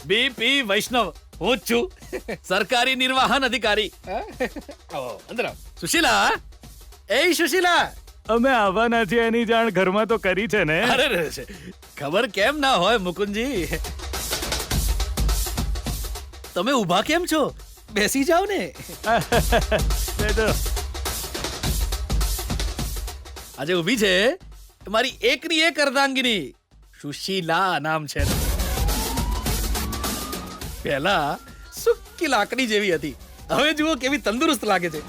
BP વૈષ્ણવ હું જ છું, સરકારી નિર્વાહન અધિકારી. અંદર આવ. સુશીલા, એ સુશીલા. અમે આવવાના છીએ એની જાણ ઘરમાં તો કરી છે ને. અરે રે, ખબર કેમ ના હોય મુકુંદજી. તમે ઊભા કેમ છો? બેસી જાઓ ને. બેઠો. આજે ઊભી છે મારી એકની એક અર્ધાંગીની સુશીલા નામ છે. પહેલા સુક્કી લાકડી જેવી હતી, હવે જુઓ કેવી તંદુરસ્ત લાગે છે.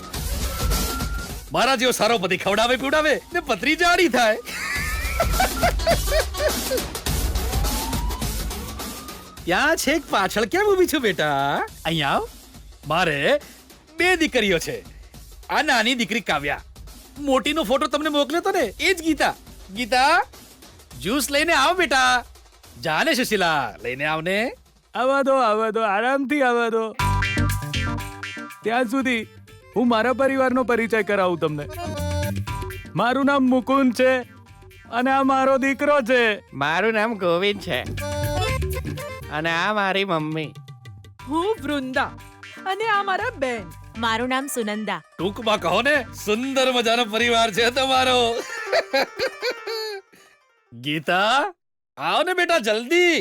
મારા જેવો સારો પતિ ખવડાવે પીવડાવે ને પતરી જાડી થાય. ત્યાં છેક પાછળ કેમ ઊભી છું બેટા? અહીંયા આવ. મારે 2 દીકરીઓ છે. આ નાની દીકરી કાવ્યા, મોટીનો ફોટો તમને મોકલ્યો તો ને, એ જ ગીતા. ગીતા, જ્યુસ લઈને આવ બેટા. જા ને સુશીલા, લઈને આવ ને. આવવા દો આરામથી આવવા દો. ત્યાં સુધી હું મારા પરિવારનો પરિચય કરાવું તમને. મારું નામ મુકુંદ છે અને આ મારો દીકરો છે. મારું નામ ગોવિંદ છે અને આ મારી મમ્મી. હું વૃંદા અને આ મારા બેન. મારું નામ સુનંદા. ટૂંકમાં કહો ને, સુંદર મજાનો પરિવાર છે તમારો. ગીતા, આવ ને બેટા જલ્દી.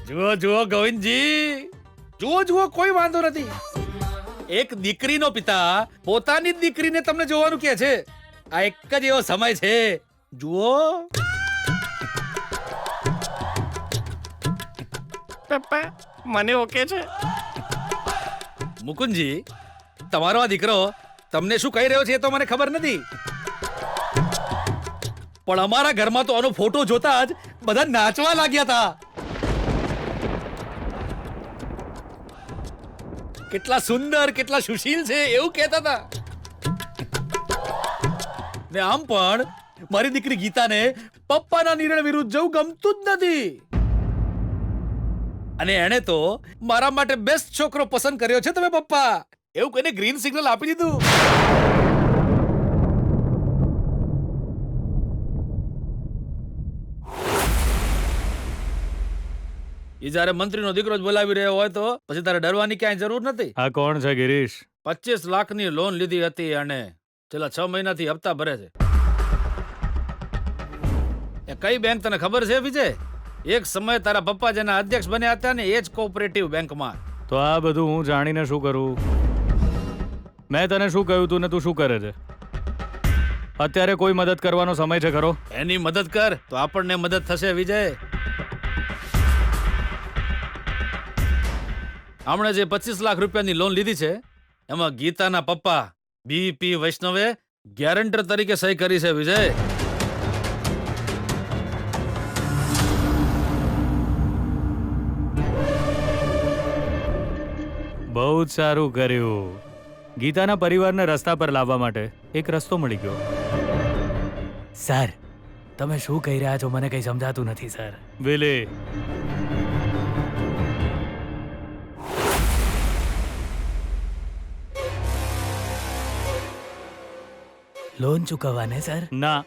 જુઓ જુઓ ગોવિંદજી, જુઓ કોઈ વાંધો નથી. એક દીકરીનો પિતા પોતાની જ દીકરીને તમને જોવાનું કહે છે. આ એક જ એવો સમય છે. જુઓ. પપ્પા, મને ઓકે છે. મુકુંદજી, તમારો આ દીકરો તમને શું કહી રહ્યો છે એ તો મને ખબર નથી, પણ અમારા ઘરમાં તો આનો ફોટો જોતા જ બધા નાચવા લાગ્યા હતા. કેટલા સુંદર, કેટલા સુશીલ છે એવું કહેતા હતા. ને આમ પણ મારી દીકરી ગીતાને પપ્પાના નિર્ણય વિરુદ્ધ જવું ગમતું જ નથી. અને એણે તો મારા માટે બેસ્ટ છોકરો પસંદ કર્યો છે તમે પપ્પા, એવું કહીને ગ્રીન સિગ્નલ આપી દીધું. એ જયારે મંત્રીનો દીકરો જ બોલાવી રહ્યો હોય તો પછી તારે ડરવાની ક્યાંય જરૂર નથી. આ કોણ છે ગિરીશ? 25 લાખની લોન લીધી હતી અને છેલ્લા 6 મહિનાથી હપ્તા ભરે છે. એ કઈ બેંક તને ખબર છે વિજય? એક સમય તારા પપ્પા જેના અધ્યક્ષ બન્યા હતા ને, એ જ કોઓપરેટિવ બેંકમાં. તો આ બધું હું જાણીને શું કરું? મેં તને શું કહ્યું તું ને તું શું કરે છે? અત્યારે કોઈ મદદ કરવાનો સમય છે ખરો? એની મદદ કર તો આપણને મદદ થશે વિજય. હમણાં જે 25 લાખ રૂપિયાની લોન લીધી છે એમાં ગીતાના પપ્પા બીપી વૈષ્ણવે ગેરંટર તરીકે સહી કરી છે વિજય. બહુ જ સારું કર્યું. ગીતાના પરિવારને રસ્તા પર લાવવા માટે એક રસ્તો મળી ગયો. સર, તમે શું કહી રહ્યા છો મને કંઈ સમજાતું નથી સર. વિલે, લોન ચૂકવવાને સર? ના,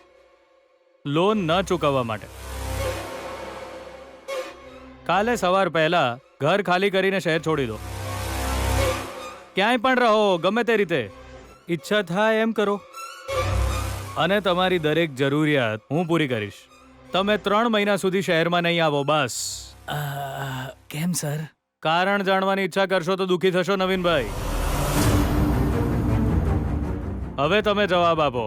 લોન ન ચૂકવવા માટે. કાલે સવાર પહેલા ઘર ખાલી કરીને શહેર છોડી દો. ક્યાંય પણ રહો, ગમે તે રીતે. ઈચ્છા થાય એમ કરો અને તમારી દરેક જરૂરિયાત હું પૂરી કરીશ. તમે 3 મહિના સુધી શહેરમાં નહીં આવો બસ. કેમ સર? કારણ જાણવાની ઈચ્છા કરશો તો દુઃખી થશો નવીનભાઈ. હવે તમે જવાબ આપો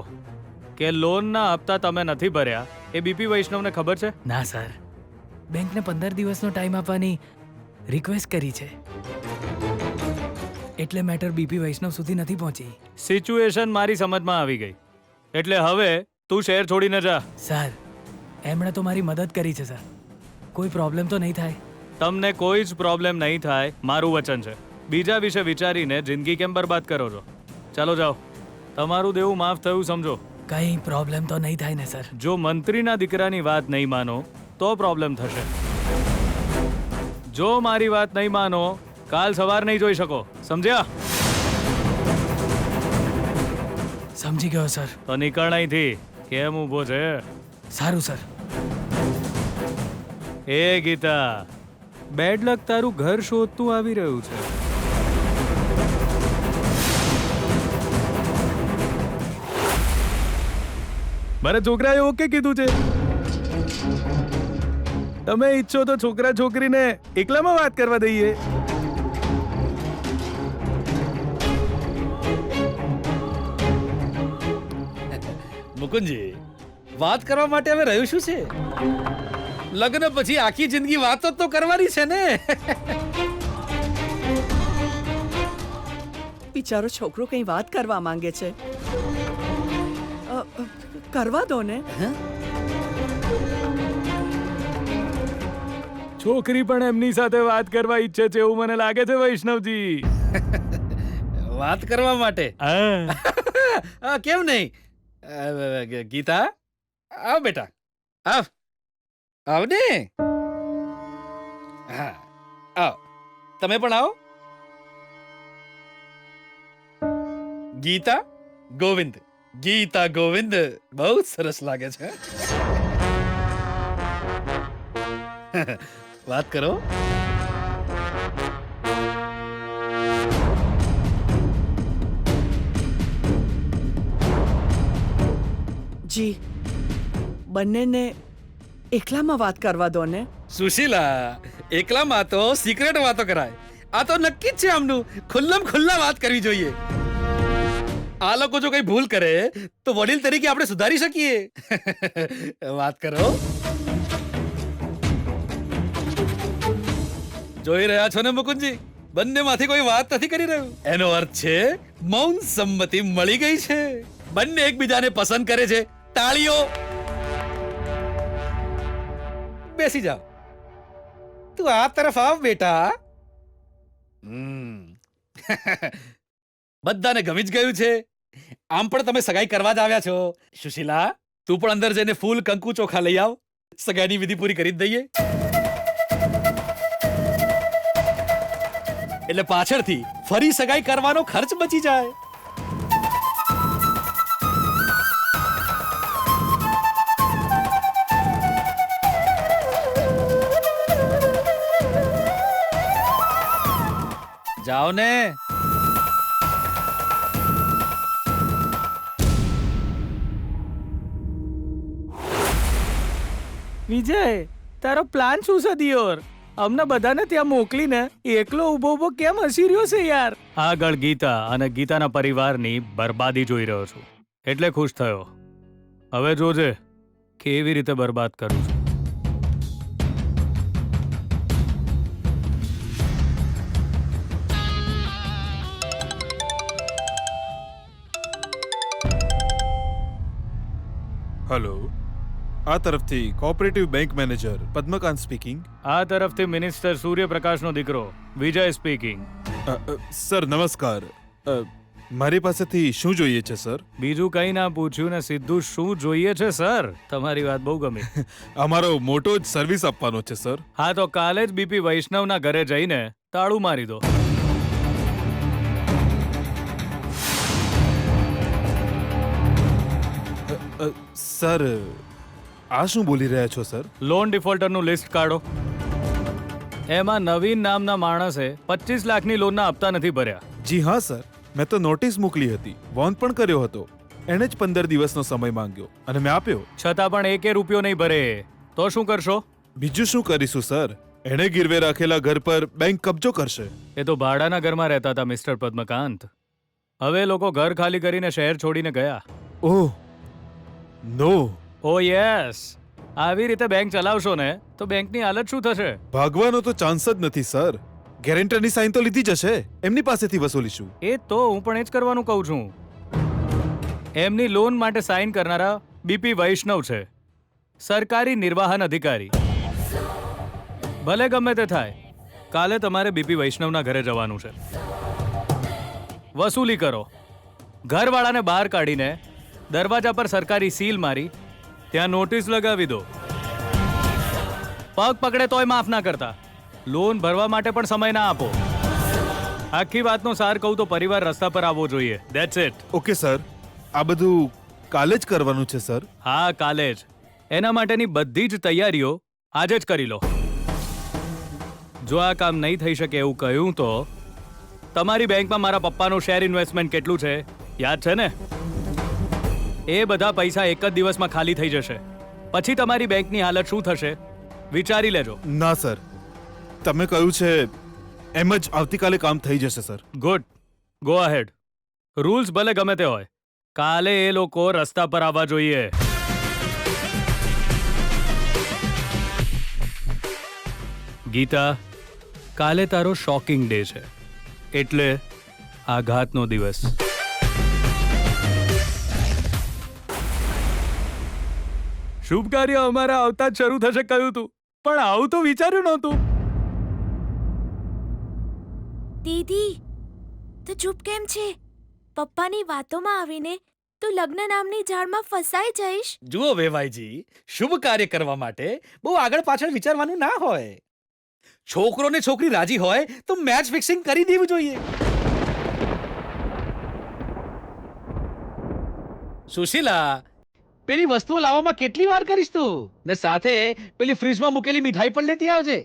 કે લોનના હપ્તા તમે નથી ભર્યા એ બીપી વૈષ્ણવને ખબર છે? ના સર, બેંકને 15 દિવસનો ટાઈમ આપવાની રિક્વેસ્ટ કરી છે. એટલે મેટર બીપી વૈષ્ણવ સુધી નથી પહોંચી. સિચ્યુએશન મારી સમજમાં આવી ગઈ. એટલે હવે તું શહેર છોડીને જા. સર, એમણે તો મારી મદદ કરી છે સર. કોઈ પ્રોબ્લેમ તો નહીં થાય? તમને કોઈ જ પ્રોબ્લેમ નહીં થાય, મારું વચન છે. બીજા વિશે વિચારીને જિંદગી કેમ બરબાદ કરો છો? ચાલો જાઓ. તમારું દેવું માફ થયું સમજો. કંઈ પ્રોબ્લેમ તો નહીં થાય ને સર? જો મંત્રીના દીકરાની વાત નહીં માનો તો પ્રોબ્લેમ થશે. જો મારી વાત નહીં માનો, કાલ સવાર નહીં જોઈ શકો. સમજ્યા? સમજી ગયો સર. તો નીકળ અહીંથી. કેમ ઊભો છે? સારું સર. એ ગીતા, બેડ લક તારું ઘર શોધતું આવી રહ્યું છે. મારા છોકરાએ ઓકે કીધું છે. તમે ઈચ્છો તો છોકરા છોકરીને એકલામાં વાત કરવા દઈએ. મુકુંદજી, વાત કરવા માટે હવે રહ્યું શું છે? લગ્ન પછી આખી જિંદગી વાતો જ તો કરવાની છે ને. બિચારો છોકરો કંઈ વાત કરવા માંગે છે. કરવા દો ને. છોકરી પણ એમની સાથે વાત કરવા ઈચ્છે છે એવું મને લાગે છે વૈષ્ણવજી. વાત કરવા માટે હા. કેમ નહીં? ગીતા, આવ બેટા, આવ આવ ને. હા, આવ. તમે પણ આવો. ગીતા ગોવિંદ, ગીતા ગોવિંદ, બહુ જ સરસ લાગે છે. વાત કરો. જી, બંનેને એકલામાં વાત કરવા દો ને. સુશીલા, એકલામાં તો સિક્રેટ વાતો કરાય. આ તો નક્કી જ છે આમનું. ખુલ્લમ ખુલ્લા વાત કરવી જોઈએ. આ લોકો જો કઈ ભૂલ કરે તો વડીલ તરીકે આપણે સુધારી શકીએ. વાત કરો. જોઈ રહ્યા છો ને મુકુંદજી, બંનેમાંથી કોઈ વાત નથી કરી રહ્યું. એનો અર્થ છે મૌન સંમતિ મળી ગઈ છે. બંને એકબીજાને પસંદ કરે છે. તાળીઓ. બેસી જાઓ. તું આ તરફ આવ બેટા. બધાને ગમી જ ગયું છે. આમ પણ તમે સગાઈ કરવા જ આવ્યા છો. સુશીલા, તું પણ અંદર જઈને ફૂલ, કંકુ, ચોખા લઈ આવ. સગાઈની વિધિ પૂરી કરી જ દઈએ. એટલે પાછળથી ફરી સગાઈ કરવાનો ખર્ચ બચી જાય. જાઓ ને. વિજય, તારો પ્લાન શું છે દિયોર? અમને બધાને ત્યાં મોકલીને એકલો ઊભો ઊભો કેમ હસી રહ્યો છે યાર? આગળ ગીતા અને ગીતાના પરિવારની બરબાદી જોઈ રહ્યો છું એટલે ખુશ થયો. હવે જોજે કેવી રીતે બરબાદ કરું છું. હેલો, આ તરફથી કોઓપરેટિવ બેંક મેનેજર પદ્મકાંત સ્પીકિંગ. આ તરફથી મિનિસ્ટર સૂર્યપ્રકાશનો દીકરો વિજય સ્પીકિંગ. સર નમસ્કાર. મારી પાસેથી શું જોઈએ છે સર? બીજું કંઈ ના પૂછ્યું ને સીધું શું જોઈએ છે સર? તમારી વાત બહુ ગમી. અમારો મોટો જ સર્વિસ આપવાનો છે સર. હા તો કાલે જ બીપી વૈષ્ણવના ઘરે જઈને તાળું મારી દો. સર, આ શું બોલી રહ્યા છો સર? લોન ડિફોલ્ટરનું લિસ્ટ કાઢો. એમાં નવીન નામના માણસે 25 લાખની લોનના હપ્તા નથી ભર્યા. જી હા સર, મેં તો નોટિસ મોકલી હતી, વોર્ન પણ કર્યો હતો. એણે જ 15 દિવસનો સમય માંગ્યો અને મેં આપ્યો. છતાં પણ એકે રૂપિયો નહીં ભરે તો શું કરશો? બીજું શું કરીશું સર? એણે ગીરવે રાખેલા ઘર પર બેંક કબજો કરશે. એ તો ભાડાના ઘરમાં રહેતા હતા મિસ્ટર પદ્મકાંત. હવે લોકો ઘર ખાલી કરીને શહેર છોડીને ગયા. ઓહ નો. ઓ યસ, આવી રીતે બેંક ચલાવશો ને તો બેંકની હાલત શું થશે? ભાગવાનો તો ચાન્સ જ નથી સર. ગેરેન્ટરની સાઇન તો લીધી જ હશે, એમની પાસેથી વસૂલીશું. એ તો હું પણ એ જ કરવાનું કહું છું. એમની લોન માટે સાઇન કરનારા બીપી વૈષ્ણવ છે, સરકારી નિર્વાહન અધિકારી. ભલે ગમે તે થાય, કાલે તમારે બીપી વૈષ્ણવના ઘરે જવાનું છે. વસૂલી કરો. ઘરવાળાને બહાર કાઢીને દરવાજા પર સરકારી સીલ મારી ત્યાં નોટિસ લગાવી દો. પગ પકડે તોય માફ ના કરતા. લોન ભરવા માટે પણ સમય ના આપો. આખી વાતનો સાર કહું તો પરિવાર રસ્તા પર આવવો જોઈએ. That's it. ઓકે સર, આ બધું કાલે જ કરવાનું છે સર. હા, કાલે જ. એના માટેની બધી જ તૈયારીઓ આજે જ કરી લો. જો આ કામ નહીં થઈ શકે એવું કહ્યું તો તમારી બેંકમાં મારા પપ્પાનું શેર ઇન્વેસ્ટમેન્ટ કેટલું છે યાદ છે ને? એ બધા પૈસા એક જ દિવસમાં ખાલી થઈ જશે. પછી તમારી બેંકની હાલત શું થશે વિચારી લેજો. ના સર, તમે કહ્યું છે એમ જ આવતીકાલે કામ થઈ જશે sir. Good, go ahead. Rules ભલે ગમે તે હોય, કાલે એ લોકો રસ્તા પર આવવા જોઈએ. ગીતા, કાલે તારો શોકિંગ ડે છે, એટલે આઘાતનો દિવસ. શુભ કાર્ય અમારા આવતા જ શરૂ થશે કહ્યું તું, પણ આવું તો વિચાર્યું નહોતું. દીદી, તું ચૂપ કેમ છે? પપ્પાની વાતોમાં આવીને તું લગ્ન નામની જાળમાં ફસાઈ જઈશ. જુઓ વેવાઈજી, શુભ કાર્ય કરવા માટે બહુ આગળ પાછળ વિચારવાનું ના હોય. છોકરો ને છોકરી રાજી હોય તો મેચ ફિક્સિંગ કરી દેવું જોઈએ. સુશીલા, પેલી વસ્તુઓ લાવવામાં કેટલી વાર કરીશ તું? ને સાથે પેલી ફ્રીજમાં મૂકેલી મીઠાઈ પણ લેતી આવજે.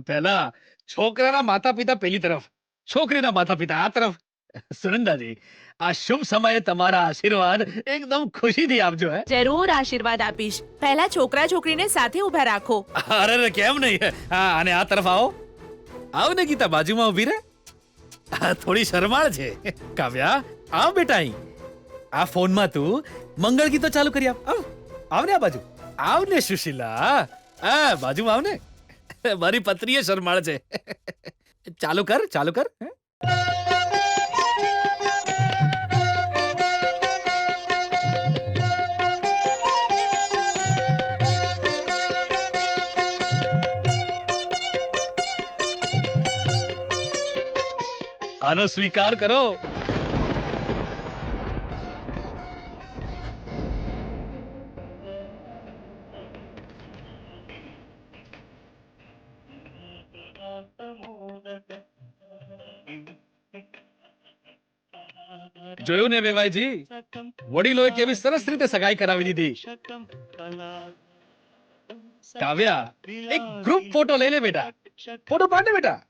પહેલા છોકરાના માતા પિતા પેલી તરફ, છોકરીના માતા પિતા આ તરફ. સુનંદાજી, આ શુભ સમયે તમારા આશીર્વાદ એકદમ ખુશીથી આપજો. હે, જરૂર આશીર્વાદ આપીશ. પહેલા છોકરા છોકરીને સાથે ઊભા રાખો. અરે કેમ નહીં. હા, અને આ તરફ આવો. આવ ને ગીતા, બાજુમાં ઊભી રહે. થોડી શરમાળ છે. કાવ્યા, આવ બેટા અહીં. આ ફોનમાં તું મંગળ ગીતો ચાલુ કરી આપ. આવ, આવ ને આ બાજુ. આવ ને સુશીલા, હા બાજુમાં આવ ને. મારી પત્નીએ શરમાળ છે. ચાલુ કર, ચાલુ કર. આનો સ્વીકાર કરો. જોયું ને વેવાઈજી, વડીલોએ કેવી સરસ રીતે સગાઈ કરાવી દીધી. કાવ્યા, એક ગ્રુપ ફોટો લઈ લે બેટા. ફોટો પાડ ને બેટા.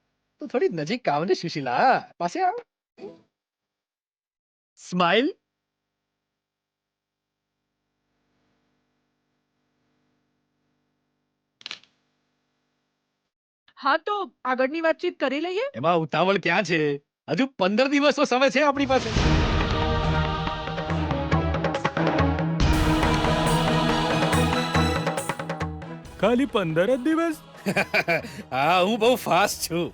તું થોડી નજીક આવ ને સુશીલા, પાસે આવ. સ્માઈલ. હા, તો આગળની વાતચીત કરી લઈએ. એમાં ઉતાવળ ક્યાં છે? હજુ 15 દિવસનો સમય છે આપણી પાસે. ખાલી 15 જ દિવસ? હા, હું બહુ ફાસ્ટ છું.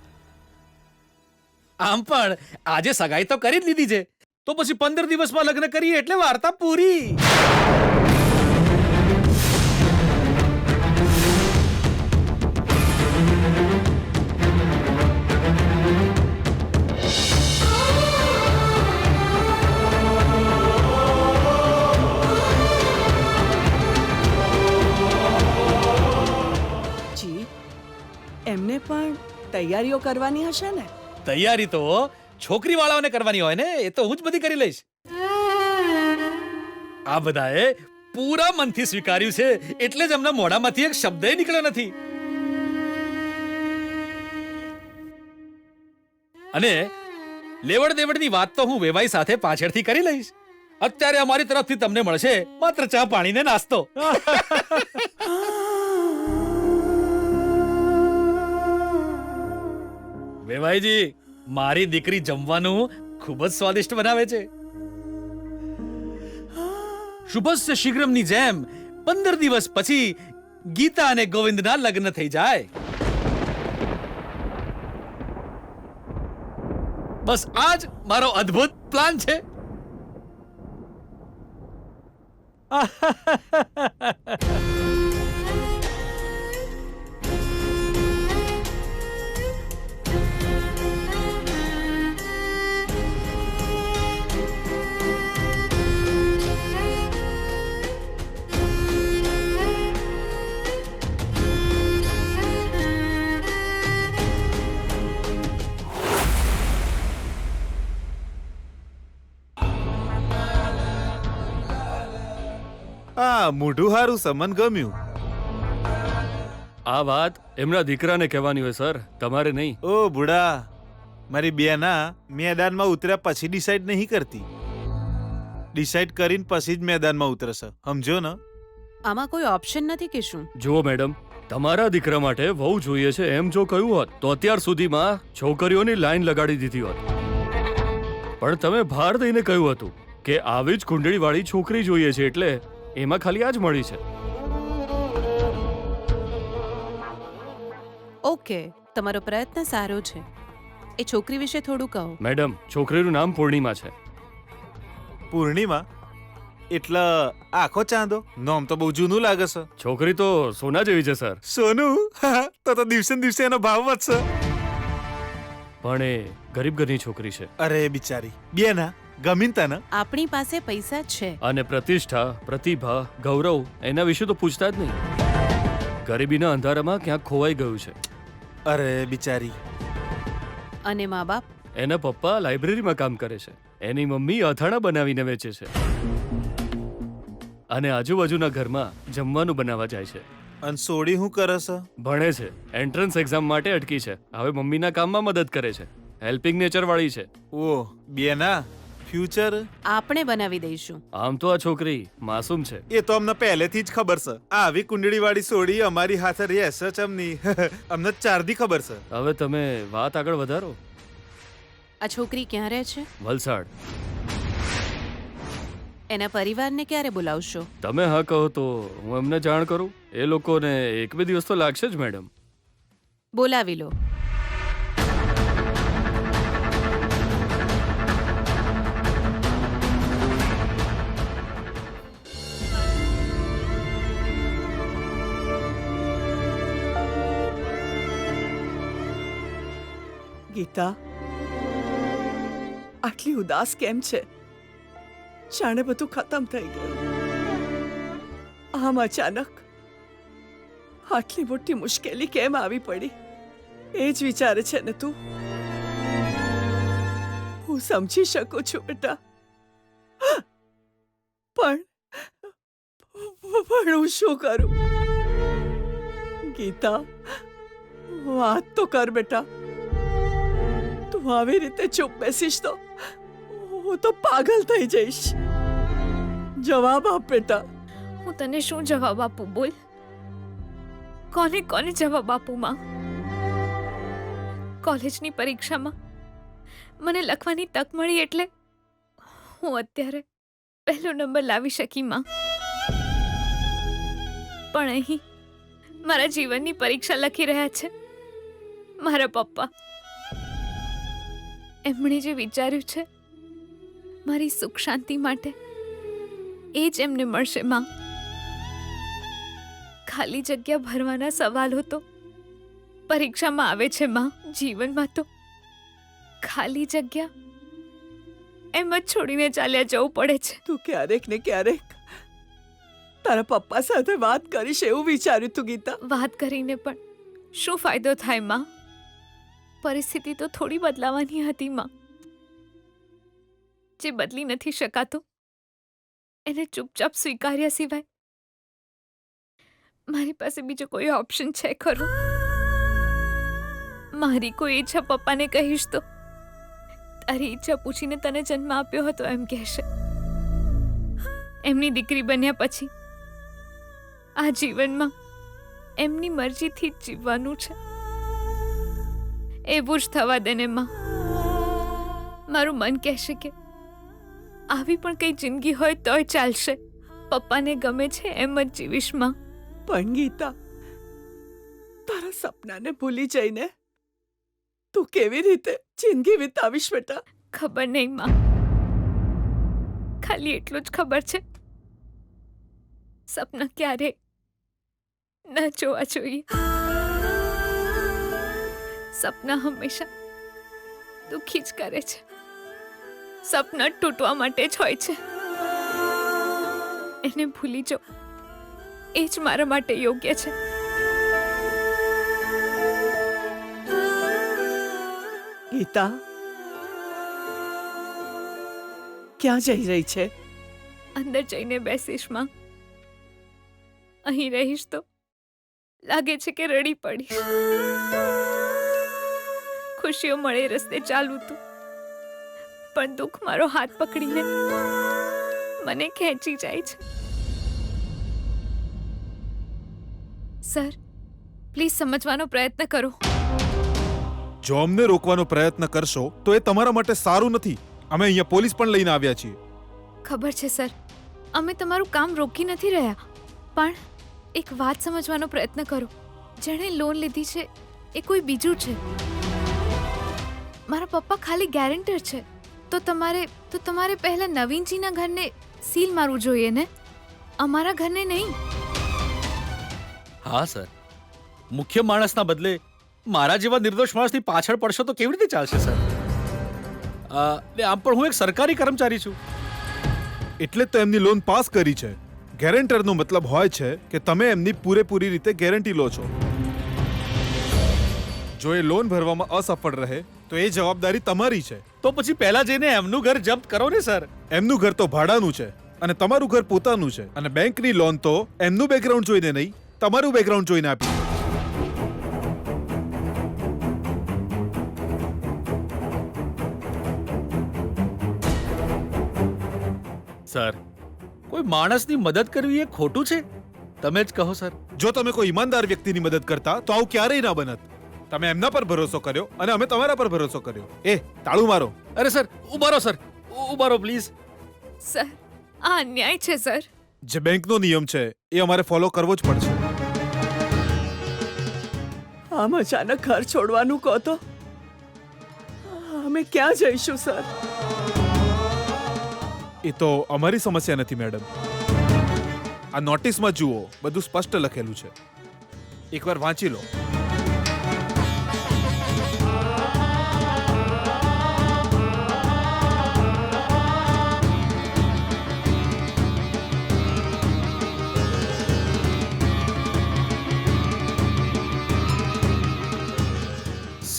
આમ પણ આજે સગાઈ તો કરી જ લીધી છે, તો પછી 15 દિવસમાં લગ્ન કરીએ એટલે વાર્તા પૂરી. જી, એમને પણ તૈયારીઓ કરવાની હશે ને? તૈયારી તો છોકરી વાળાઓને કરવાની હોય ને, એ તો હું જ બધી કરી લઈશ. આ બધાએ પૂરા મનથી સ્વીકાર્યું છે, એટલે જ એમના મોઢામાંથી એક શબ્દ નીકળ્યો નથી. અને લેવડ દેવડની વાત તો હું વેવાઈ સાથે પાછળથી કરી લઈશ. અત્યારે અમારી તરફથી તમને મળશે માત્ર ચા પાણી ને નાસ્તો. વેવાઈજી, મારી દીકરી જમવાનું ખૂબ જ સ્વાદિષ્ટ બનાવે છે. શુભસ્ય શીઘ્રમની જેમ 15 દિવસ પછી ગીતા અને ગોવિંદના લગ્ન થઈ જાય. બસ આ જ મારો અદ્ભુત પ્લાન છે. આ મોઢું હારું સમન ગમ્યું. આ વાત એમના દીકરાને કહેવાની હોય સર, તમારે નહીં. ઓ બુડા, મારી બેના મેદાનમાં ઉતર્યા પછી ડિસાઈડ નહીં કરતી. ડિસાઈડ કરીને પછી જ મેદાનમાં ઉતરશે, સમજો ને? આમાં કોઈ ઓપ્શન નથી કે શું? જુઓ મેડમ, તમારા દીકરા માટે વહુ જોઈએ છે એમ જો કહ્યું હોત તો અત્યાર સુધીમાં છોકરીઓની લાઈન લગાડી દીધી હોત. પણ તમે ભાર દઈને કહ્યું હતું કે આવી જ કુંડળીવાળી છોકરી જોઈએ છે, એટલે એમાં ખાલી આ જ મળી છે. ઓકે, તમારો પ્રયત્ન સારો છે. એ છોકરી વિશે થોડું કહો. મેડમ, છોકરીનું નામ પૂર્ણિમા છે. પૂર્ણિમા એટલે આખો ચાંદો? નોમ તો બહુ જૂનું લાગે છે. છોકરી તો સોના જેવી છે સર. સોનું? તો દિવસે ને દિવસે એનો ભાવ વધશે. પણ એ ગરીબ ઘરની છોકરી છે. અરે બિચારી બેના ગમીન તને. આપણી પાસે પૈસા છે. અને પ્રતિષ્ઠા, પ્રતિભા, ગૌરવ એના વિશે તો પૂછતા જ નહીં. ગરીબીના અંધારામાં ક્યાંક ખોવાઈ ગયું છે. અરે બિચારી. અને મા બાપ? એના પપ્પા લાઇબ્રેરીમાં કામ કરે છે, એની મમ્મી અથાણા બનાવીને વેચે છે, અને આજુબાજુના ઘરમાં જમવાનું બનાવવા જાય છે. અને સોડી શું કરે છે? ભણે છે, એન્ટ્રન્સ એક્ઝામ માટે અટકી છે, હવે મમ્મીના કામમાં મદદ કરે છે, હેલ્પિંગ નેચર વાળી છે. ઓ બેના ફ્યુચર આપણે બનાવી દઈશું. આમ તો આ છોકરી માસૂમ છે. એ તો અમને પહેલેથી જ ખબર છે. આવી કુંડળી વાળી સોડી અમારી હાથે રહેશે ચમની. અમને ચારથી ખબર છે. હવે તમે વાત આગળ વધારો. આ છોકરી ક્યાં રહે છે? વલસાડ. એના પરિવારને ક્યારે બોલાવશો? તમે હા કહો તો હું એમને જાણ કરું. એ લોકોને 1-2 દિવસ તો લાગશે જ મેડમ. બોલાવી લો. ગીતા, આટલી ઉદાસ કેમ છે? જાણે બધું ખતમ થઈ ગયું. આમ અચાનક આટલી મોટી મુશ્કેલી કેમ આવી પડી? એ જ વિચારે છે ને તું? હું સમજી શકું છું બેટા, પણ હું શું કરું? ગીતા, વાત તો કર બેટા. તું આવી રીતે ચૂપ બેસીશ તો હું તો પાગલ થઈ જઈશ. જવાબ આપ બેટા. હું તને શું જવાબ આપું? બોલ. કોને કોને જવાબ આપું માં? કોલેજની પરીક્ષામાં મને લખવાની તક મળી એટલે હું અત્યારે પહેલો નંબર લાવી શકી માં. પણ અહીં મારા જીવનની પરીક્ષા લખી રહ્યા છે મારા પપ્પા. એમણે જે વિચાર્યું છે મારી સુખ શાંતિ માટે, એ જ એમને મળશે માં. ખાલી જગ્યા ભરવાના સવાલો તો પરીક્ષામાં આવે છે માં. જીવનમાં તો ખાલી જગ્યા એમ જ છોડીને ચાલ્યા જવું પડે છે. તું ક્યારેક ને ક્યારેક તારા પપ્પા સાથે વાત કરીશ એવું વિચાર્યું તું ગીતા? વાત કરીને પણ શું ફાયદો થાય માં? પરિસ્થિતિ તો થોડી બદલાવાની હતી માં. જે બદલી નથી શકાતું એને ચૂપચાપ સ્વીકાર્યા સિવાય મારી પાસે બીજો કોઈ ઓપ્શન છે ખરો? મારી કોઈ ઈચ્છા પપ્પાને કહીશ તો તારી ઈચ્છા પૂછીને તને જન્મ આપ્યો હતો એમ કહેશે. એમની દીકરી બન્યા પછી આ જીવનમાં એમની મરજીથી જ જીવવાનું છે. એવું જ થવા દે ને માં. મારું મન કહેશે કે આવી પણ કઈ જિંદગી હોય તોય ચાલશે. પપ્પાને ગમે છે એમ જ જીવીશ માં. પણ ગીતા, તારા સપનાને ભૂલી જઈને તું કેવી રીતે જિંદગી વિતાવીશ બેટા? ખબર નહીં માં, ખાલી એટલું જ ખબર છે સપના ક્યારે ન જોવા જોઈએ. સપના હંમેશા દુઃખી જ કરે છે. સપના તૂટવા માટે જ હોય છે. એને ભૂલી જાઓ એ જ મારા માટે યોગ્ય છે. ગીતા, ક્યાં જઈ રહી છે? અંદર જઈને બેસીશ માં. અહીં રહીશ તો લાગે છે કે રડી પડીશ. ખુશીઓ મળે રસ્તે ચાલું તું, પણ દુઃખ મારો હાથ પકડીને મને ખેંચી જાય છે. સર, પ્લીઝ સમજવાનો પ્રયત્ન કરો. જો અમને રોકવાનો પ્રયત્ન કરશો તો એ તમારા માટે સારું નથી. અમે અહીંયા પોલીસ પણ લઈને આવ્યા છીએ. ખબર છે સર, અમે તમારું કામ રોકી નથી રહ્યા, પણ એક વાત સમજવાનો પ્રયત્ન કરો. જેણે લોન લીધી છે એ કોઈ બીજું છે. મારા પપ્પા ખાલી ગેરેન્ટર છે. તો તમારે પહેલા નવીનજીના ઘરને સીલ મારવું જોઈએ ને, અમારા ઘરને નહીં. હા સર, મુખ્ય માણસના બદલે મારા જેવા નિર્દોષ માણસની પાછળ પડશો તો કેવી રીતે ચાલશે સર? આમ પણ હું એક સરકારી કર્મચારી છું. એટલે જ તો એમની લોન પાસ કરી છે. ગેરેન્ટરનો મતલબ હોય છે કે તમે એમની પૂરેપૂરી રીતે ગેરંટી લો છો. જો એ લોન ભરવામાં અસફળ રહે તો એ જવાબદારી તમારી છે. તો પછી પહેલા જઈને એમનું ઘર જપ્ત કરો ને સર. એમનું ઘર તો ભાડાનું છે અને તમારું ઘર પોતાનું છે. અને બેંકની લોન તો એમનું બેકગ્રાઉન્ડ જોઈને નહીં, તમારું બેકગ્રાઉન્ડ જોઈને આપી. સર, કોઈ માણસની મદદ કરવી એ ખોટું છે? તમે જ કહો સર. જો તમે કોઈ ઈમાનદાર વ્યક્તિની મદદ કરતા તો આવું ક્યારેય ના બનત. તમે એમના પર ભરોસો કર્યો અને અમે તમારા પર ભરોસો કર્યો. એ તાળું મારો. અરે સર, ઉભા રહો સર, ઉભા રહો પ્લીઝ. સર, આ અન્યાય છે સર. જે બેંકનો નિયમ છે એ અમારે ફોલો કરવો જ પડશે. આમ અચાનક ઘર છોડવાનું કહો તો અમે ક્યાં જઈશું સર? એ તો અમારી સમસ્યા નથી મેડમ. આ નોટિસમાં જુઓ, બધું સ્પષ્ટ લખેલું છે. એકવાર વાંચી લો.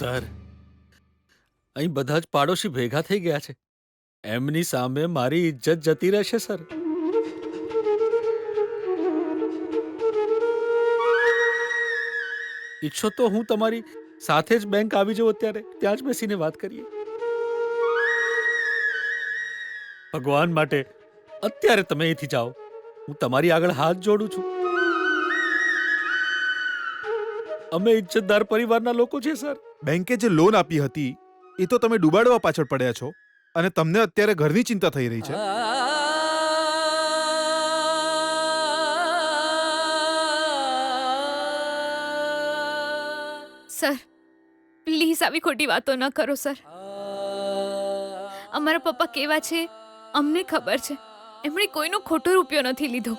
સર, અહીં બધા જ પાડોશી ભેગા થઈ ગયા છે. એમની સામે મારી ઇજ્જત જતી રહેશે સર. ઈચ્છો તો હું તમારી સાથે જ બેંક આવી જાઉં, અત્યારે ત્યાં જ બેસીને વાત કરીએ. ભગવાન માટે અત્યારે તમે અહીંથી જાઓ. હું તમારી આગળ હાથ જોડું છું. અમે ઇજ્જતદાર પરિવારના લોકો છીએ સર. બેંકે જે લોન આપી હતી એ તો તમે ડૂબાડવા પાછળ પડ્યા છો અને તમને અત્યારે ઘરની ચિંતા થઈ રહી છે. સર, પ્લીઝ આવી ખોટી વાતો ન કરો સર. અમારા પપ્પા કેવા છે અમને ખબર છે. એમણે કોઈનો ખોટો રૂપિયો નથી લીધો.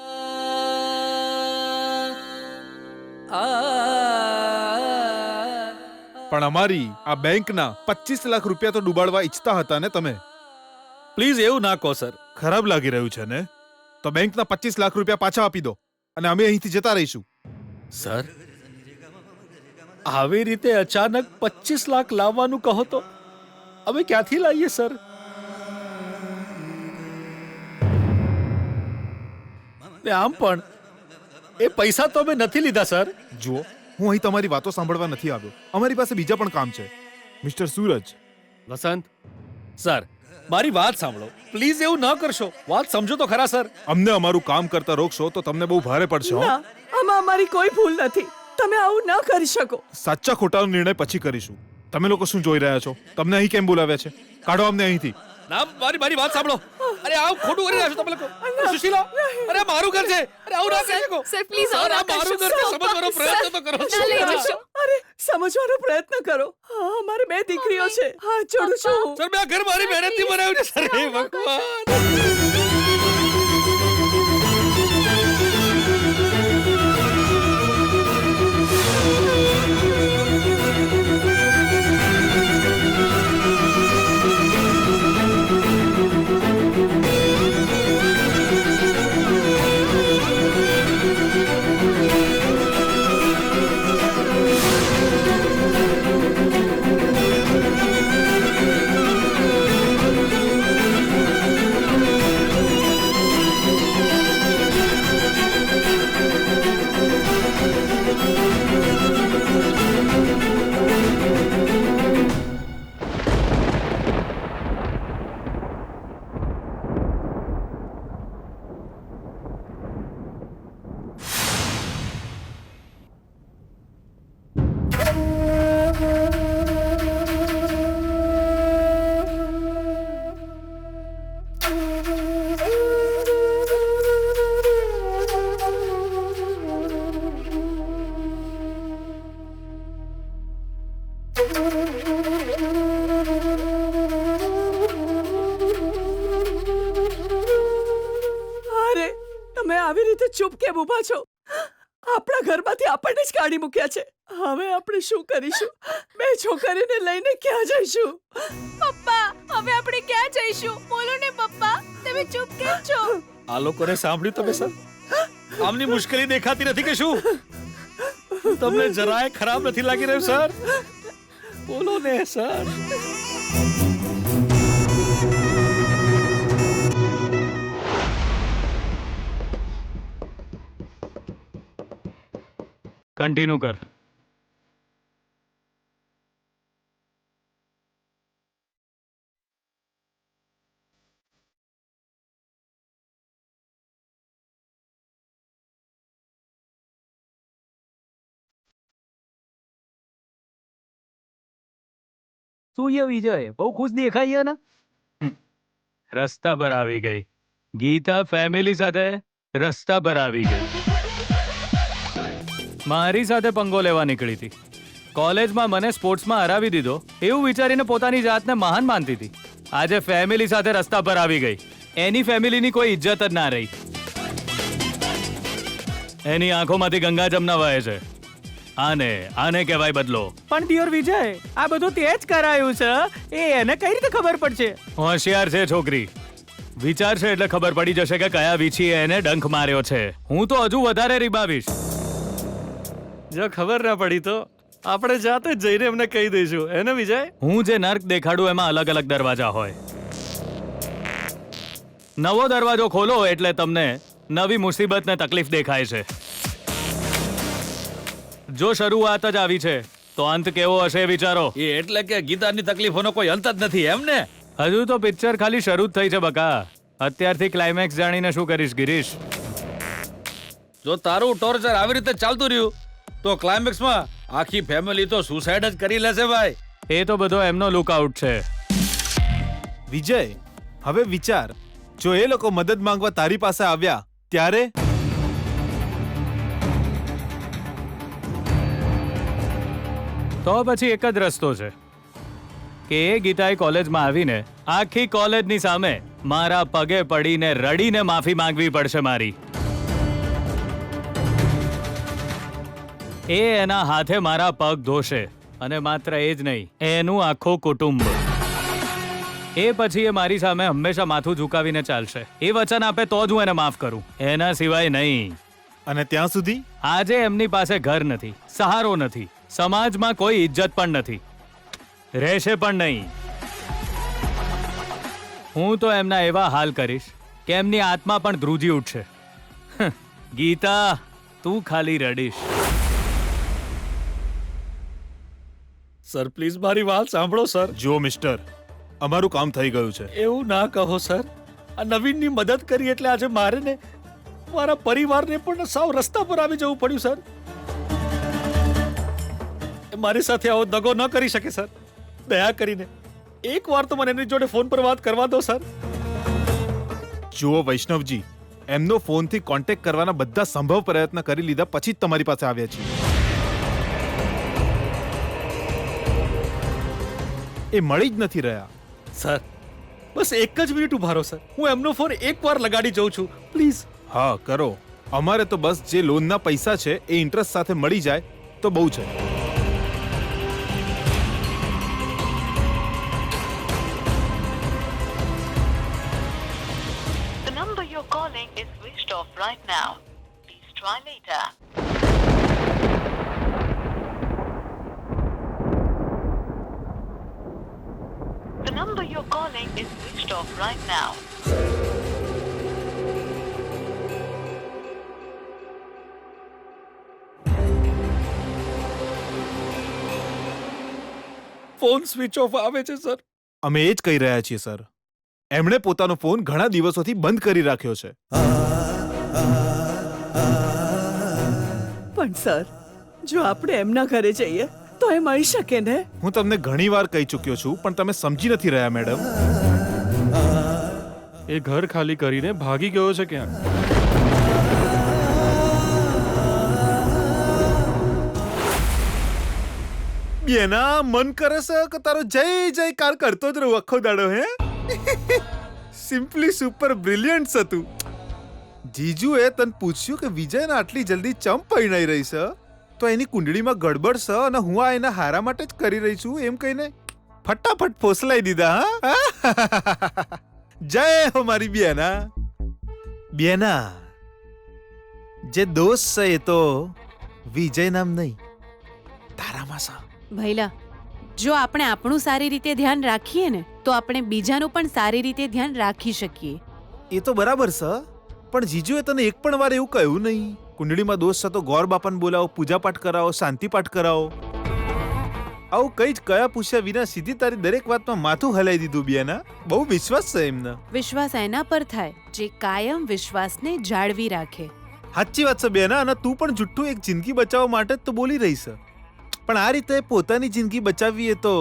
પણ અમારી આ બેંકના 25 લાખ રૂપિયા તો ડૂબાડવા ઈચ્છતા હતા ને તમે? પ્લીઝ એવું ના કહો સર. ખરાબ લાગી રહ્યું છે ને? તો બેંકના 25 લાખ રૂપિયા પાછા આપી દો અને અમે અહીંથી જતા રહીશું. સર, આવી રીતે અચાનક 25 લાખ લાવવાનું કહો તો અમે ક્યાંથી લાવીએ સર? આમ પણ એ પૈસા તો અમે નથી લીધા સર. જુઓ, હું અહીં તમારી વાતો સાંભળવા નથી આવ્યો. અમારી પાસે બીજા પણ કામ છે. મિસ્ટર સૂરજ. વસંત, સર, મારી વાત સાંભળો પ્લીઝ. એવું ન કરશો. વાત સમજો તો ખરા સર. અમને અમારું કામ કરતા રોકશો તો તમને બહુ ભારે પડશે. હો, ના, આમાં અમારી કોઈ ભૂલ નથી. તમે આવું ન કરી શકો. સાચા ખોટાનો નિર્ણય પછી કરીશું. તમે લોકો શું જોઈ રહ્યા છો? તમને અહીં કેમ બોલાવ્યા છે? કાઢો અમને અહીંથી. ના મારી વાત સાંભળો. અરે આવું ખોટું કરી રહ્યા છો તમે લોકો. સુશીલા, અરે મારું ઘર છે. અરે આવું ના કરી શકો. સર પ્લીઝ સર, આ મારું ઘર છે. સમજવાનો પ્રયત્ન તો કરો. ના લઈ જશો. અરે સમજવાનો પ્રયત્ન કરો. હા, અમારે 2 દીકરીઓ છે. હા, જોડું છું. સર, મેં આ ઘર મારી મહેનતથી બનાવ્યું છે સર. હે ભગવાન. અરે તમે આવી રીતે ચૂપ કેમ ઊભા છો? આપણા ઘરમાંથી આપણને જ કાઢી મૂક્યા છે. હવે આપણે શું કરીશું? 2 છોકરીને લઈને ક્યાં જઈશું? પપ્પા, હવે આપણે ક્યાં જઈશું? બોલો ને પપ્પા, તમે ચૂપ કેમ છો? આ લોકોને સાંભળ્યું તમે સર? આમની મુશ્કેલી દેખાતી નથી કે શું? તમને જરાય ખરાબ નથી લાગી રહ્યું સર? બોલો ને સર. કન્ટિન્યુ કર. શું ये विजय બહુ ખુશ દેખાય ને? રસ્તા પર આવી ગઈ. ગીતા ફેમિલી સાથે રસ્તા પર આવી ગઈ. મારી સાથે પંગો લેવા નીકળી હતી. કોલેજમાં મને સ્પોર્ટ્સમાં હરાવી દીધો એવું વિચારીને પોતાની જાતને મહાન માનતી હતી. આજે ફેમિલી સાથે રસ્તા પર આવી ગઈ. એની ફેમિલીની કોઈ ઇજ્જત જ ના રહી. એની આંખોમાંથી ગંગા જમના વહે છે. આને કહેવાય બદલો. પણ ડિયર વિજય, આ બધું તે જ કરાયું છે. એ એને કઈ રીતે ખબર પડશે? હોશિયાર છે છોકરી. વિચારશે એટલે ખબર પડી જશે કે કયા વીછીએ એને ડંખ માર્યો છે. હું તો હજુ વધારે રીબાવીશ. જો ખબર ના પડી તો આપણે જાતે જ જઈને એમને કહી દઈશું. એને વિજય? હું જે નર્ક દેખાડું એમાં અલગ અલગ દરવાજા હોય. નવો દરવાજો ખોલો એટલે તમને નવી મુસીબત ને તકલીફ દેખાય છે. જો શરૂઆત જ આવી છે તો અંત કેવો હશે વિચારો. એ એટલે કે ગીતાની તકલીફોનો કોઈ અંત જ નથી એમ ને? હજુ તો પિક્ચર ખાલી શરૂ જ થઈ છે બકા. અત્યારથી ક્લાઇમેક્સ જાણીને શું કરીશ ગિરીશ? જો તારું ટોર્ચર આવી રીતે ચાલતું રહ્યું તો ક્લાઇમેક્સમાં આખી ફેમિલી તો સુસાઇડ જ કરી લેશે ભાઈ. એ તો બધો એમનો લુકઆઉટ છે. વિજય, હવે વિચાર, જો એ લોકો મદદ માંગવા તારી પાસે આવ્યા ત્યારે? તો પછી એક જ રસ્તો છે કે એ ગીતાએ કોલેજમાં આવીને આખી કોલેજની સામે મારા પગે પડીને રડીને માફી માંગવી પડશે મારી. એ એના હાથે મારા પગ ધોશે અને માત્ર એ જ નહીં, એનું આખું કુટુંબ. એ પછી એ મારી સામે હંમેશા માથું ઝુકાવીને ચાલશે. એ વચન આપે તો જ હું એને માફ કરું, એના સિવાય નહીં. અને ત્યાં સુધી આજે એમની પાસે ઘર નથી, સહારો નથી, સમાજમાં કોઈ ઇજ્જત પણ નથી, રહેશે પણ નહીં. હું તો એમના એવા હાલ કરીશ કે એમની આત્મા પણ ધ્રુજી ઉઠશે. ગીતા, તું ખાલી રડીશ. સર પ્લીઝ મારી વાત સાંભળો સર. જો મિસ્ટર, અમારું કામ થઈ ગયું છે. એવું ના કહો સર. આ નવીનની મદદ કરી એટલે આજે મારે ને મારા પરિવારને પણ સાવ રસ્તા પર આવી જવું પડ્યું સર. એ મારી સાથે આવો દગો ન કરી શકે સર. દયા કરીને એકવાર તો મને એની જોડે ફોન પર વાત કરવા દો સર. જુઓ વૈષ્ણવજી, એમનો ફોનથી કોન્ટેક્ટ કરવાના બધા સંભવ પ્રયત્ન કરી લીધા પછી જ તમારી પાસે આવ્યા છીએ. એ મળી જ નથી રહ્યા. સર બસ એક જ મિનિટ ઉભા રહો સર. હું એમનો ફોન એકવાર લગાડી જાઉં છું પ્લીઝ. હા કરો. અમારે તો બસ જે લોનના પૈસા છે એ ઇન્ટરેસ્ટ સાથે મળી જાય તો બહુ છે. The number you're calling is switched off right now. Please try later. The number you're calling is switched off right now. Phone switch off આવે છે સર. અમે એ જ કહી રહ્યા છીએ સર. એમણે પોતાનો ફોન ઘણા દિવસોથી બંધ કરી રાખ્યો છે. પણ સર, જો આપણે એમના ઘરે જઈએ તો એ મળી શકે ને? હું તમને ઘણીવાર કહી ચૂક્યો છું પણ તમે સમજી નથી રહ્યા મેડમ. એ ઘર ખાલી કરીને ભાગી ગયો છે ક્યાં. બેના મન કરે છે કે તારો જય જયકાર કરતો જ રહું આખો દાડો. હે સિમ્પલી સુપર બ્રિલિયન્ટ હતું. જીજુએ તને પૂછ્યું કે વિજયને આટલી જલ્દી ચમ પરણાઈ રહી છે તો એની કુંડળીમાં ગડબડ છે અને હું આ એના હારા માટે જ કરી રહી છું એમ કહીને ફટાફટ ફોસલાઈ દીધા. હા જય હો મારી બેના. બેના જે દોસ્ત છે એ તો વિજય નામ નહીં તારામાં છે. ભૈલા, જો આપણે આપણું સારી રીતે ધ્યાન રાખીએ ને તો આપણે બીજાનું પણ સારી રીતે ધ્યાન રાખી શકીએ. એ તો બરાબર છે પણ જીજુએ તને એક પણ વાર એવું કહ્યું નહીં કુંડળીમાં દોષ છે તો ગોર બાપાને બોલાવો, પૂજાપાઠ કરાવો, શાંતિપાઠ કરાવો. આવું કઈ જ કયા પૂછ્યા વિના સીધી તારી દરેક વાતમાં માથું હલાઈ દીધું બેના. બહુ વિશ્વાસ છે એમને. વિશ્વાસ એના પર થાય જે કાયમ વિશ્વાસને જાળવી રાખે. સાચી વાત છે બેના. અને તું પણ જુઠ્ઠું એક જિંદગી બચાવવા માટે જ તો બોલી રહી છે પણ આ રીતે પોતાની જિંદગી બચાવવી એ તો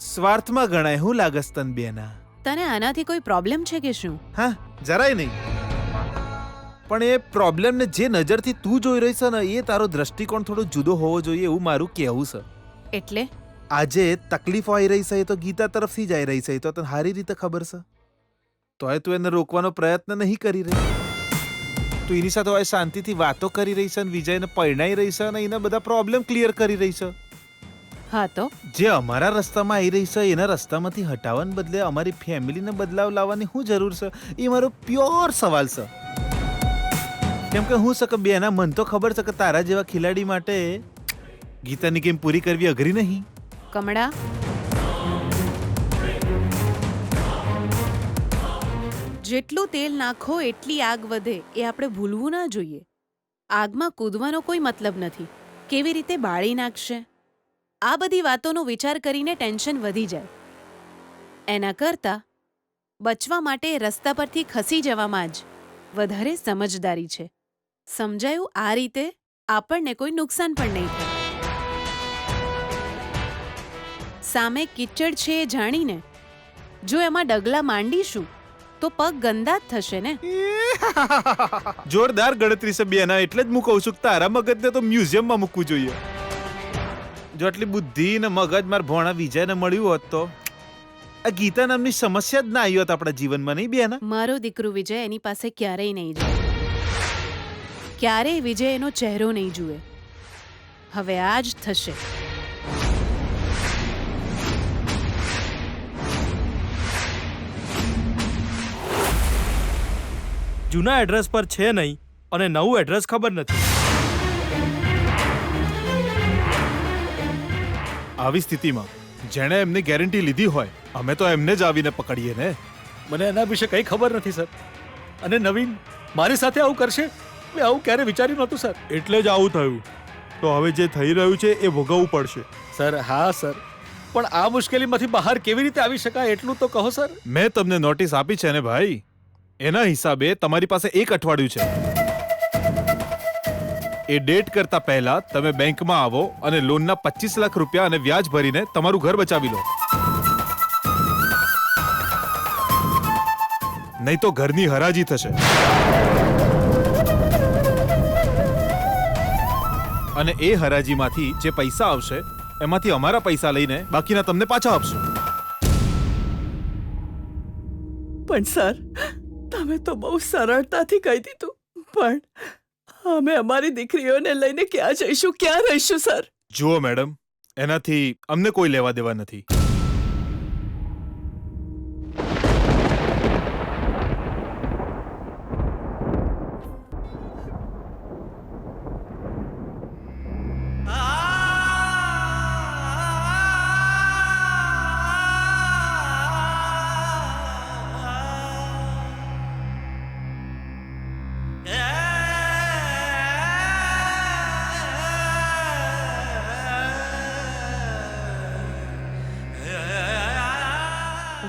સ્વાર્થમાં ગણાય. હું લાગસ તન બેના? તને આનાથી કોઈ પ્રોબ્લેમ છે કે શું? હા જરાય નહીં. પણ એ પ્રોબ્લેમને જે નજરથી તું જોઈ રહી છે ને એ તારો દ્રષ્ટિકોણ થોડો જુદો હોવો જોઈએ એવું મારું કહેવું છે. એટલે આજે તકલીફો આવી રહી છે એ તો ગીતા તરફથી જ આવી રહી છે એ તો તને સારી રીતે ખબર છે. તોય તું એને રોકવાનો પ્રયત્ન નહીં કરી રહી. તું એની સાથે હવે શાંતિથી વાતો કરી રહી છે અને વિજયને પરણાઈ રહી છે અને એના બધા પ્રોબ્લેમ ક્લિયર કરી રહી છે. હા તો જે અમારા રસ્તામાં આવી રહી છે એના રસ્તામાંથી હટાવવાને બદલે અમારી ફેમિલીને બદલાવ લાવવાની શું જરૂર છે એ મારો પ્યોર સવાલ છે. કેમ કે હું શકે બેના મન તો ખબર છે કે તારા જેવા ખિલાડી માટે ગીતાની ગેમ પૂરી કરવી અઘરી નહીં. કમળા, જેટલું તેલ નાખો એટલી આગ વધે એ આપણે ભૂલવું ના જોઈએ. આગમાં કૂદવાનો કોઈ મતલબ નથી. કેવી રીતે બાળી નાખશે આ બધી વાતોનો વિચાર કરીને ટેન્શન વધી જાય. એના કરતાં બચવા માટે રસ્તા પરથી ખસી જવામાં જ વધારે સમજદારી છે. સમજાયું? આ રીતે આપણને કોઈ નુકસાન પણ નહીં થાય. સામે કિચડ છે એ જાણીને જો એમાં ડગલા માંડીશું તો પગ ગંદા જ થશે ને. જોરદાર ગણતરી છે બેના. એટલે જ હું કહું છું કે તારા મગજને તો મ્યુઝિયમમાં મૂકવું જોઈએ. જો આટલી બુદ્ધિ ને મગજ માર ભોણા વિજયને મળ્યું હોત તો આ ગીતા નામની સમસ્યા જ ના આવી હોત આપણા જીવનમાં. નહીં બેના? મારો દીકરો વિજય એની પાસે ક્યારેય નહીં જાય. ક્યારેય વિજય એનો ચહેરો નહીં જુએ. હવે આ જ થશે. જૂના એડ્રેસ પર છે નહીં અને નવું એડ્રેસ ખબર નથી. આવી સ્થિતિમાં જેણે એમની ગેરંટી લીધી હોય અમે તો એમને જ આવીને પકડીએ ને. મને એના વિશે કંઈ ખબર નથી સર. અને નવીન મારી સાથે આવું કરશે મેં આવું ક્યારે વિચાર્યું નહોતું સર. એટલે જ આવું થયું. તો હવે જે થઈ રહ્યું છે એ ભોગવવું પડશે. સર હા સર, પણ આ મુશ્કેલીમાંથી બહાર કેવી રીતે આવી શકાય એટલું તો કહો સર. મેં તમને નોટિસ આપી છે ને ભાઈ. એના હિસાબે તમારી પાસે 1 અઠવાડિયું છે. એ ડેટ કરતા પહેલા તમે બેંકમાં આવો અને લોનના 25 લાખ રૂપિયા અને વ્યાજ ભરીને તમારું ઘર બચાવી લો. નહીં તો ઘરની હરાજી થશે અને એ હરાજીમાંથી જે પૈસા આવશે એમાંથી અમારા પૈસા લઈને બાકીના તમને પાછા આપશું. પણ સર, તમે તો બહુ સરળતાથી કહી દીધું, પણ અમે અમારી દીકરીઓને લઈને ક્યાં જઈશું, ક્યાં રહીશું સર? જુઓ મેડમ, એનાથી અમને કોઈ લેવા દેવા નથી.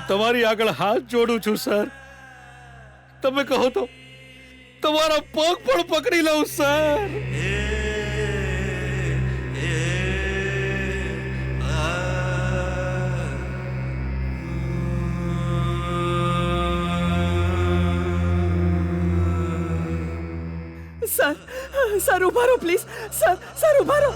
તમારી આગળ હાથ જોડું છું સર. તમે કહો તો તમારા પગ પણ પકડી લઉં સર. સર, સર ઉભા રહો પ્લીઝ. સર, સર ઉભા રહો.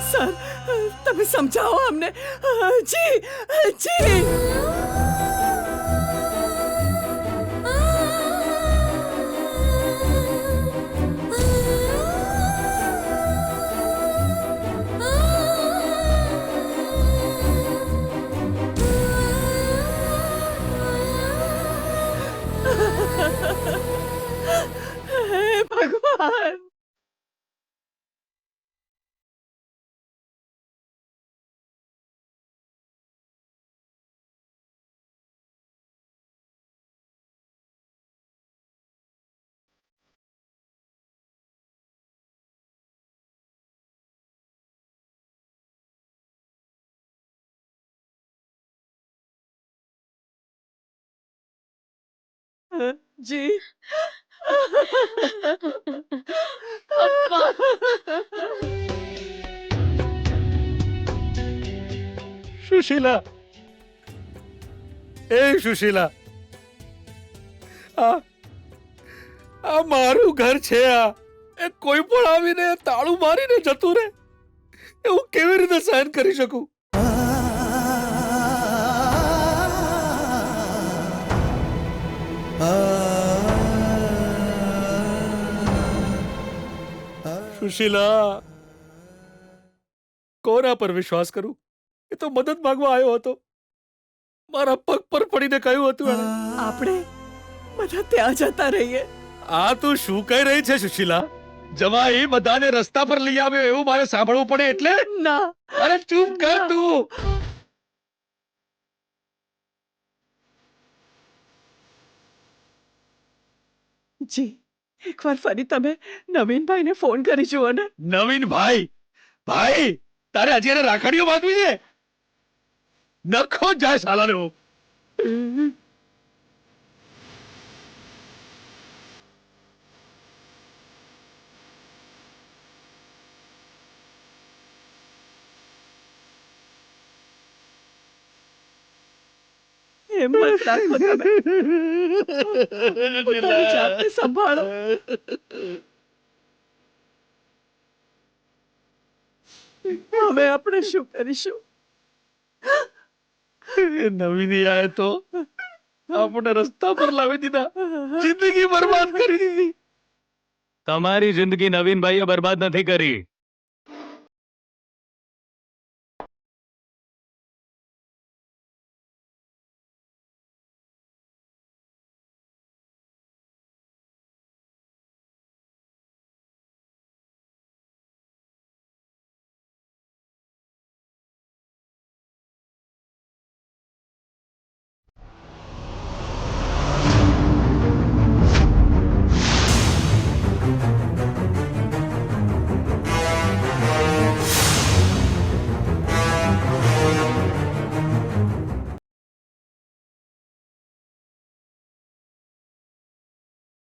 સર, તમે સમજાવો અમને. જી જી. હે ભગવાન. જી. સુશીલા, એ સુશીલા, આ મારું ઘર છે. એ કોઈ પણ આવીને તાળું મારીને જતું રહે એ હું કેવી રીતે સહન કરી શકું? સુશીલા, કોના પર વિશ્વાસ કરું? એ તો મદદ માંગવા આવ્યો હતો. મારા પગ પર પડીને કહ્યું હતું એણે. આપણે બધા ત્યાં જતા રહીએ. આ તું શું કહી રહી છે સુશીલા? જમાઈ બધાને રસ્તા પર લઈ આવ્યો એવું મારે સાંભળવું પડે એટલે? ના. અરે ચૂપ કર તું. જી, એકવાર ફરી તમે નવીનભાઈને ફોન કરી જુઓ ને. નવીનભાઈ? ભાઈ, તારે હજી એને રાખડીઓ બાંધવી છે? નખો જાય સાલાને. હિંમત રાખો તમે. પોતાની જાતને સંભાળો. હવે આપણે શું કરીશું? નવીની આય તો આપણે રસ્તા પર લાવી દીધા, જિંદગી બરબાદ કરી દીધી. તમારી જિંદગી નવીનભાઈએ બરબાદ નથી કરી.